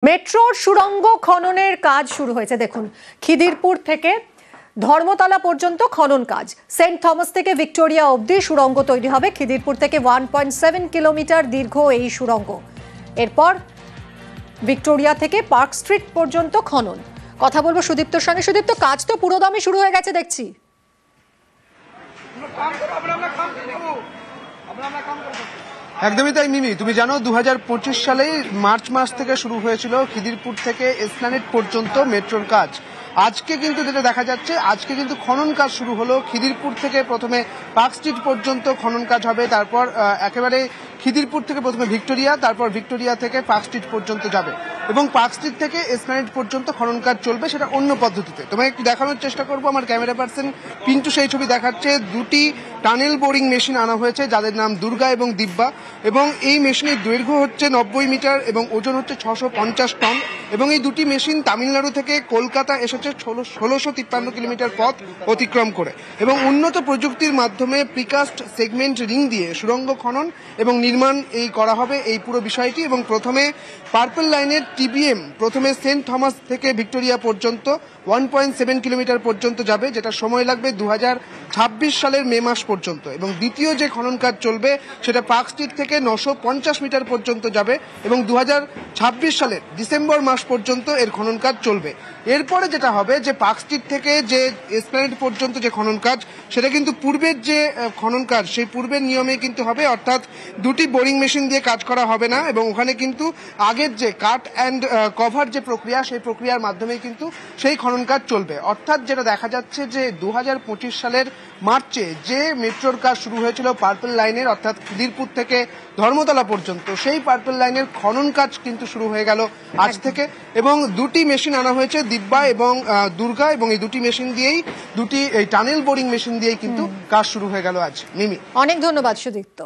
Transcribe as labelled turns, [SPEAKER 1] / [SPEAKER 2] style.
[SPEAKER 1] মেট্রোর সুড়ঙ্গ খননের কাজ শুরু হয়েছে। দেখুন, খিদিরপুর থেকে ধর্মতলা পর্যন্ত খনন কাজ। সেন্ট থমাস থেকে ভিক্টোরিয়া অবধি সুড়ঙ্গ তৈরি হবে। খিদিরপুর থেকে 1.7 কিলোমিটার দীর্ঘ এই সুড়ঙ্গ। এরপর ভিক্টোরিয়া থেকে পার্ক স্ট্রিট পর্যন্ত খনন। কথা বলবো সুদীপ্তর সঙ্গে। সুদীপ্ত, কাজ তো পুরোদমে শুরু হয়ে গেছে দেখছি।
[SPEAKER 2] একদমই তাই মিমি, তুমি জানো 2025 সালে মার্চ মাস থেকে শুরু হয়েছিল খিদিরপুর থেকে এসপ্ল্যানেড পর্যন্ত মেট্রোর কাজ। আজকে কিন্তু যেটা দেখা যাচ্ছে, আজকে কিন্তু খনন কাজ শুরু হলো। খিদিরপুর থেকে প্রথমে পার্ক স্ট্রিট পর্যন্ত খনন কাজ হবে, তারপর একেবারে খিদিরপুর থেকে প্রথমে ভিক্টোরিয়া, তারপর ভিক্টোরিয়া থেকে পার্ক স্ট্রিট পর্যন্ত যাবে এবং পার্ক স্ট্রিট থেকে এসপ্ল্যানেড পর্যন্ত খনন কাজ চলবে, সেটা অন্য পদ্ধতিতে। তোমাকে একটু দেখানোর চেষ্টা করবো। আমার ক্যামেরা পার্সন পিন্টু সেই ছবি দেখাচ্ছে। দুটি টানেল বোরিং মেশিন আনা হয়েছে, যাদের নাম দুর্গা এবং দিব্যা, এবং এই মেশিনের দৈর্ঘ্য হচ্ছে 90 মিটার এবং ওজন হচ্ছে 650 টন। এবং এই দুটি মেশিন তামিলনাড়ু থেকে কলকাতা এসেছে 1653 কিলোমিটার পথ অতিক্রম করে, এবং উন্নত প্রযুক্তির মাধ্যমে প্রিকাস্ট সেগমেন্ট রিং দিয়ে সুড়ঙ্গ খনন এবং নির্মাণ করা হবে এই পুরো বিষয়টি। এবং প্রথমে পার্পল লাইনের টিবিএম প্রথমে সেন্ট থমাস থেকে ভিক্টোরিয়া পর্যন্ত 1.7 কিলোমিটার পর্যন্ত যাবে, যেটা সময় লাগবে 2026 সালের মে মাস পর্যন্ত। এবং দ্বিতীয় যে খনন কাজ চলবে সেটা পার্ক স্ট্রিট থেকে 950 মিটার পর্যন্ত যাবে এবং 2026 সালের ডিসেম্বর মাস পর্যন্ত এর খনন কাজ চলবে। এরপরে যেটা হবে যে পার্ক স্ট্রিট থেকে যে এসপ্ল্যানেড পর্যন্ত যে খনন কাজ, সেটা কিন্তু পূর্বের যে খনন কাজ সেই পূর্বের নিয়মে কিন্তু হবে, অর্থাৎ দুটি বোরিং মেশিন দিয়ে কাজ করা হবে না, এবং ওখানে কিন্তু আগের যে কাট অ্যান্ড কভার যে প্রক্রিয়া, সেই প্রক্রিয়ার মাধ্যমে কিন্তু সেই খনন কাজ চলবে। অর্থাৎ যেটা দেখা যাচ্ছে যে 2025 সালের মার্চে যে মেট্রোর কাজ শুরু হয়েছিল পার্পল লাইনের, অর্থাৎ খিদিরপুর থেকে ধর্মতলা পর্যন্ত, সেই পার্পল লাইনের খনন কাজ কিন্তু শুরু হয়ে গেল আজ থেকে। এবং দুটি মেশিন আনা হয়েছে, দিব্যা এবং দুর্গা, এবং এই দুটি মেশিন দিয়েই এই টানেল বোরিং মেশিন দিয়েই কিন্তু কাজ শুরু হয়ে গেল আজ। মিমি,
[SPEAKER 1] অনেক ধন্যবাদ সুদীপ্ত।